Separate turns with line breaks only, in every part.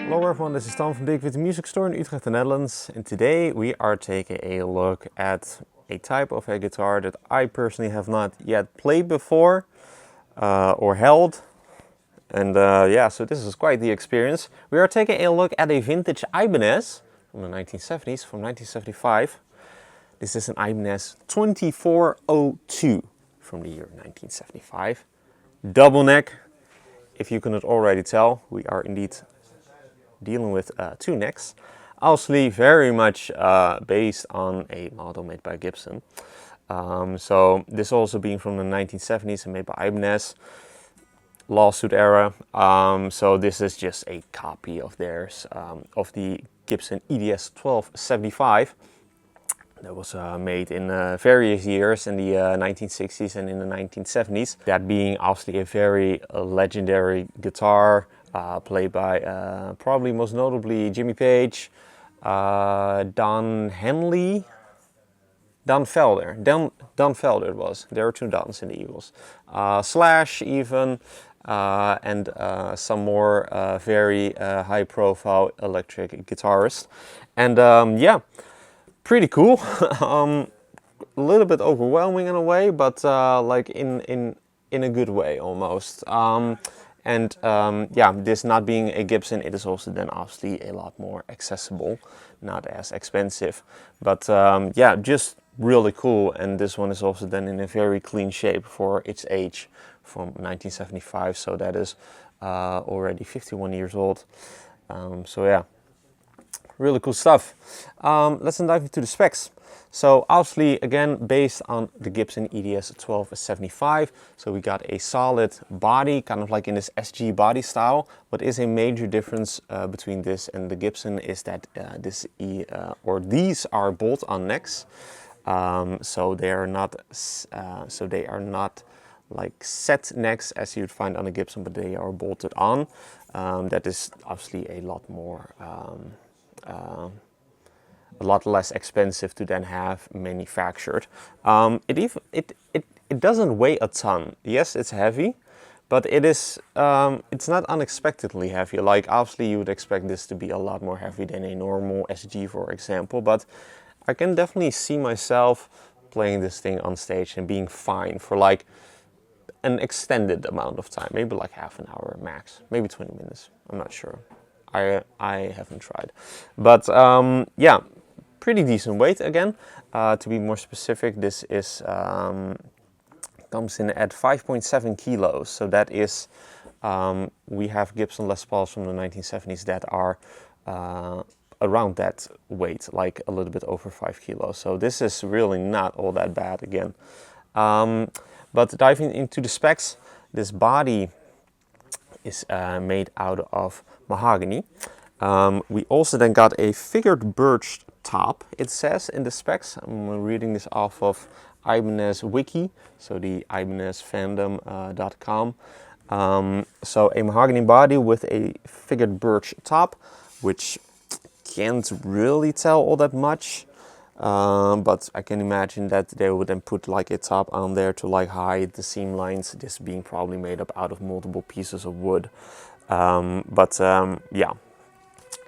Hello everyone, this is Tom from Dirk Witte Music Store in Utrecht, the Netherlands, and today we are taking a look at a type of a guitar that I personally have not yet played before or held, and yeah, so this is quite the experience. We are taking a look at a vintage Ibanez from the 1970s, from 1975. This is an Ibanez 2402 from the year 1975. Double neck. If you cannot already tell, we are indeed dealing with two necks. Obviously very much based on a model made by Gibson. So this also being from the 1970s and made by Ibanez, lawsuit era. So this is just a copy of theirs, of the Gibson EDS 1275. That was made in various years in the 1960s and in the 1970s. That being obviously a very legendary guitar played by probably most notably Jimmy Page, Don Henley, Don Felder. Don Felder it was. There are two Dons in the Eagles. Slash even, and some more very high-profile electric guitarists. And yeah. Pretty cool. A little bit overwhelming in a way, but like in a good way almost. Yeah, this not being a Gibson, it is also then obviously a lot more accessible, not as expensive. But yeah, just really cool. And this one is also then in a very clean shape for its age, from 1975. So that is already 51 years old. So yeah. Really cool stuff. Let's then dive into the specs. So obviously, again, based on the Gibson EDS 1275. So we got a solid body, kind of like in this SG body style. What is a major difference between this and the Gibson is that these are bolt-on necks. So they are not like set necks as you'd find on a Gibson, but they are bolted on. That is obviously a lot more. A lot less expensive to then have manufactured. It doesn't weigh a ton. Yes, it's heavy, but it's not unexpectedly heavy. Like obviously you would expect this to be a lot more heavy than a normal SG, for example. But I can definitely see myself playing this thing on stage and being fine for like an extended amount of time, maybe like half an hour max, maybe 20 minutes. I'm not sure. I haven't tried, but yeah, pretty decent weight again. To be more specific, this is comes in at 5.7 kilos. So that is we have Gibson Les Pauls from the 1970s that are around that weight, like a little bit over 5 kilos. So this is really not all that bad again. But diving into the specs, this body is made out of mahogany. We also then got a figured birch top, it says in the specs. I'm reading this off of Ibanez Wiki, so the ibanezfandom.com. So a mahogany body with a figured birch top, which can't really tell all that much. But I can imagine that they would then put like a top on there to like hide the seam lines, this being probably made up out of multiple pieces of wood. Yeah,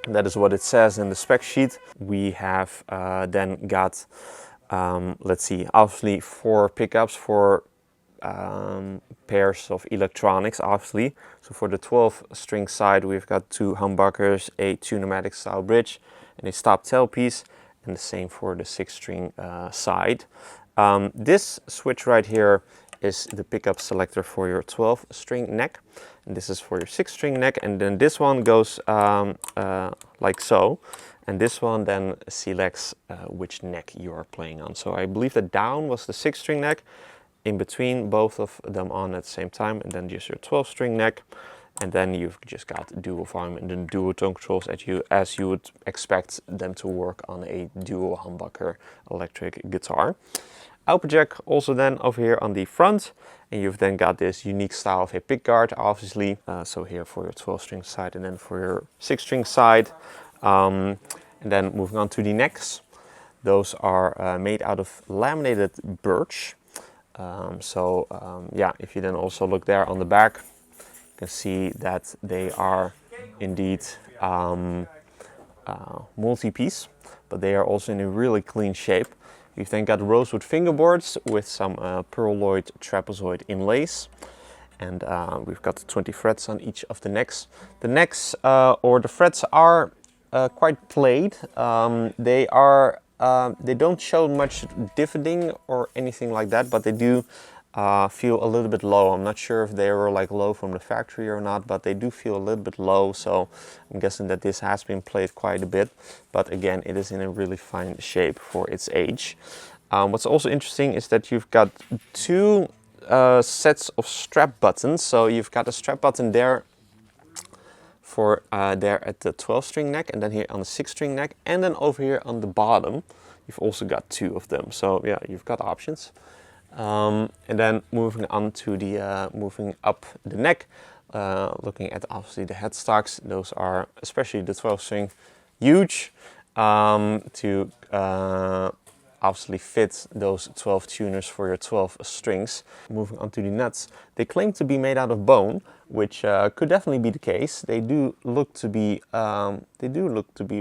that is what it says in the spec sheet. We have then got, let's see, obviously 4 pickups, 4 pairs of electronics, obviously. So for the 12-string side, we've got 2 humbuckers, a 2 pneumatic style bridge, and a stop tailpiece. And the same for the 6-string side. This switch right here is the pickup selector for your 12-string neck. And this is for your 6-string neck. And then this one goes like so. And this one then selects which neck you are playing on. So I believe that down was the 6-string neck. In between, both of them on at the same time. And then just your 12-string neck. And then you've just got dual volume and then dual tone controls as you would expect them to work on a dual humbucker electric guitar. Output jack also then over here on the front, and you've then got this unique style of a pickguard, obviously. So here for your 12-string side and then for your 6-string side. And then moving on to the necks. Those are made out of laminated birch. Yeah, if you then also look there on the back, you can see that they are indeed multi-piece, but they are also in a really clean shape. We've then got rosewood fingerboards with some pearloid trapezoid inlays, and we've got 20 frets on each of the necks. The necks or the frets are quite played. They don't show much diffiding or anything like that, but they do feel a little bit low. I'm not sure if they were like low from the factory or not, but they do feel a little bit low, so I'm guessing that this has been played quite a bit. But again, it is in a really fine shape for its age. What's also interesting is that you've got two sets of strap buttons. So you've got a strap button there for there at the 12-string neck, and then here on the 6-string neck, and then over here on the bottom you've also got two of them. So yeah, you've got options. And then moving on to the moving up the neck, looking at obviously the headstocks. Those are, especially the 12-string, huge to obviously fit those 12 tuners for your 12 strings. Moving on to the nuts, they claim to be made out of bone, which could definitely be the case. They do look to be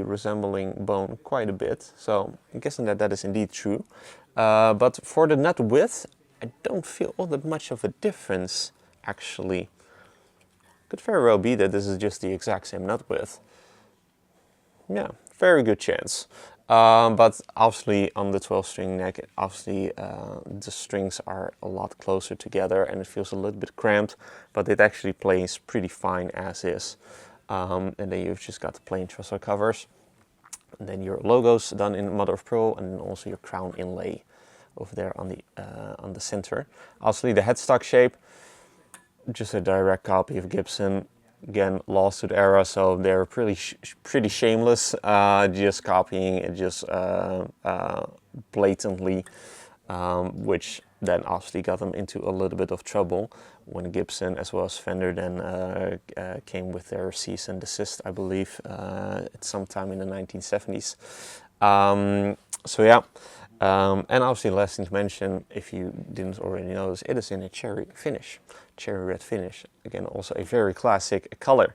resembling bone quite a bit, so I'm guessing that that is indeed true. But for the nut width, I don't feel all that much of a difference, actually. Could very well be that this is just the exact same nut width. Yeah, very good chance. But obviously on the 12-string neck, obviously the strings are a lot closer together and it feels a little bit cramped, but it actually plays pretty fine as is. And then you've just got the plain trussel covers. And then your logos done in mother of pearl, and then also your crown inlay over there on the center. Obviously the headstock shape, just a direct copy of Gibson. Again, lawsuit era, so they're pretty shameless, just copying it just blatantly, which then obviously got them into a little bit of trouble when Gibson as well as Fender then came with their cease and desist, I believe, at some time in the 1970s. So yeah, and obviously last thing to mention, if you didn't already notice, it is in a cherry finish, cherry red finish. Again, also a very classic color.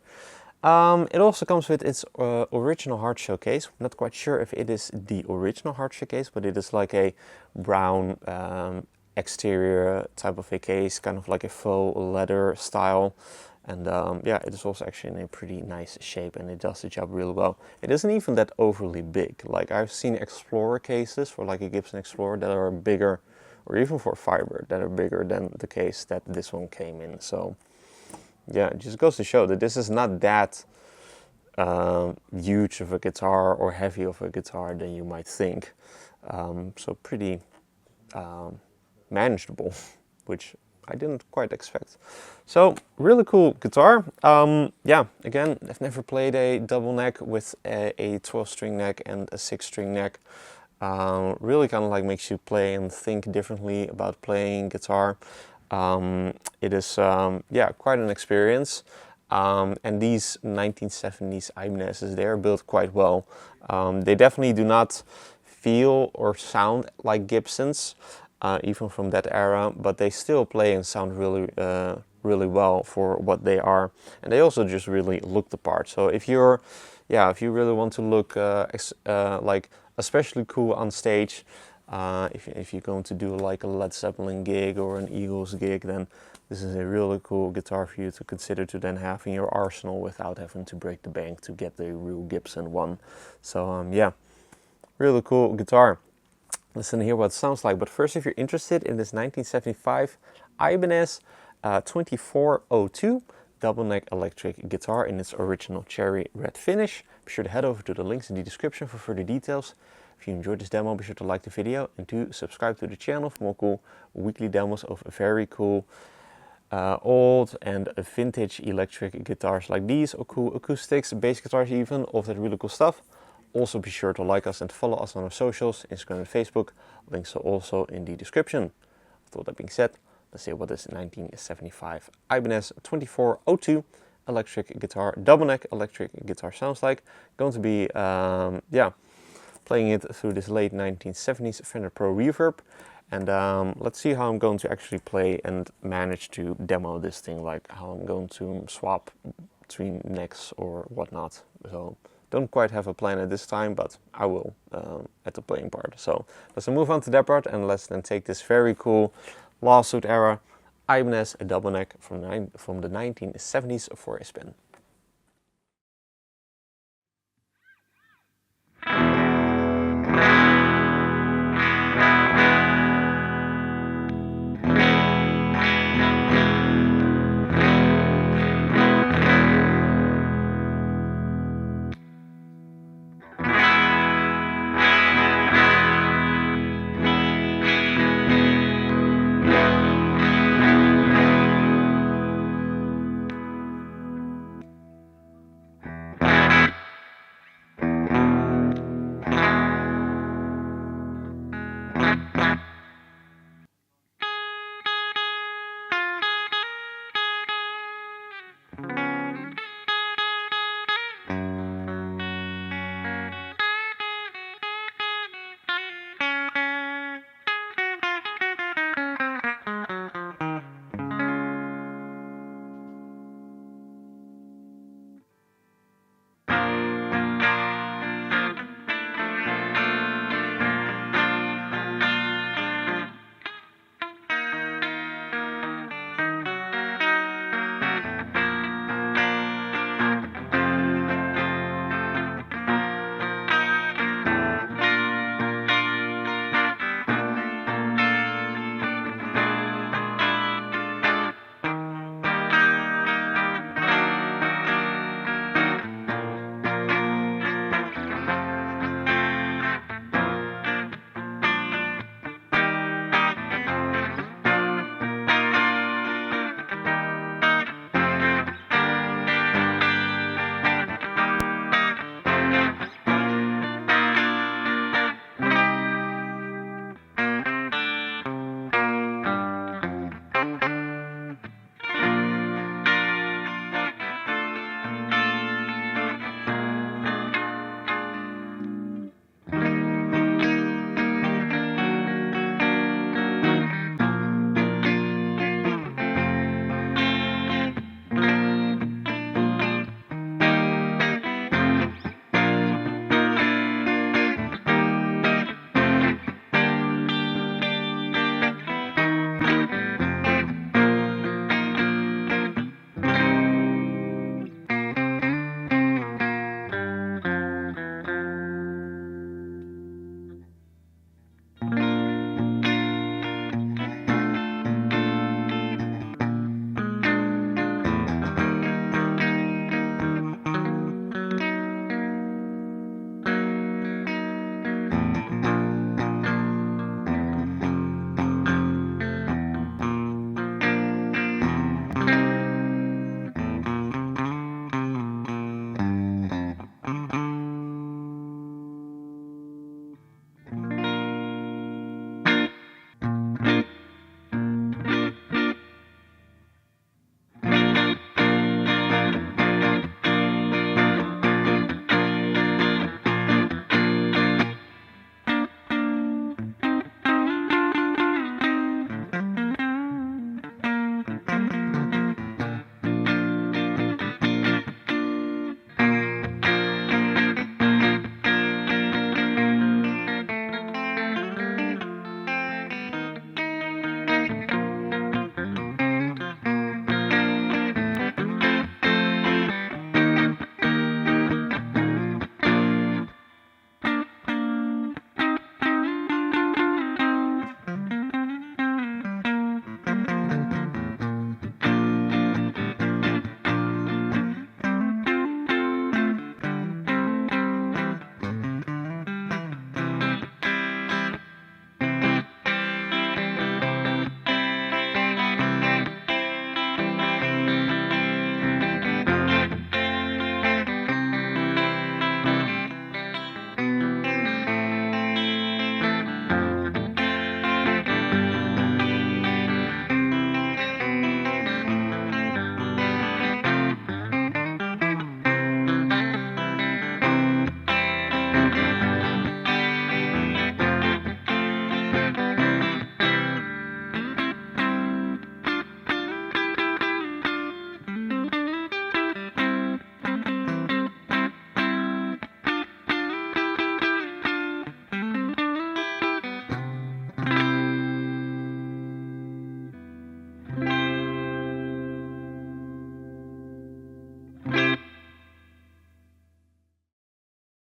It also comes with its original hardshell case. I'm not quite sure if it is the original hardshell case, but it is like a brown exterior type of a case, kind of like a faux leather style. And yeah, it is also actually in a pretty nice shape, and it does the job really well. It isn't even that overly big. Like I've seen Explorer cases for like a Gibson Explorer that are bigger, or even for Firebird that are bigger than the case that this one came in. So yeah, it just goes to show that this is not that huge of a guitar or heavy of a guitar than you might think. So pretty manageable, which I didn't quite expect. So really cool guitar. Yeah, again, I've never played a double neck with a 12-string neck and a 6-string neck. Really kind of like makes you play and think differently about playing guitar. It is yeah, quite an experience. And these 1970s Ibanez's, they are built quite well. They definitely do not feel or sound like Gibsons, even from that era, but they still play and sound really really well for what they are, and they also just really look the part. So if you're, yeah, if you really want to look like especially cool on stage, if you're going to do like a Led Zeppelin gig or an Eagles gig, then this is a really cool guitar for you to consider to then have in your arsenal without having to break the bank to get the real Gibson one. So yeah, really cool guitar. Listen to hear what it sounds like. But first, if you're interested in this 1975 Ibanez 2402 double neck electric guitar in its original cherry red finish, be sure to head over to the links in the description for further details. If you enjoyed this demo, be sure to like the video and to subscribe to the channel for more cool weekly demos of very cool old and vintage electric guitars like these, or cool acoustics, bass guitars even, all of that really cool stuff. Also be sure to like us and follow us on our socials, Instagram and Facebook. Links are also in the description. With all that being said, let's see what this 1975 Ibanez 2402 electric guitar, double neck electric guitar sounds like. Going to be, yeah, playing it through this late 1970s Fender Pro Reverb. And let's see how I'm going to actually play and manage to demo this thing, like how I'm going to swap between necks or whatnot. So don't quite have a plan at this time, but I will at the playing part. So let's move on to that part, and let's then take this very cool lawsuit era Ibanez, a double neck from the 1970s for a spin.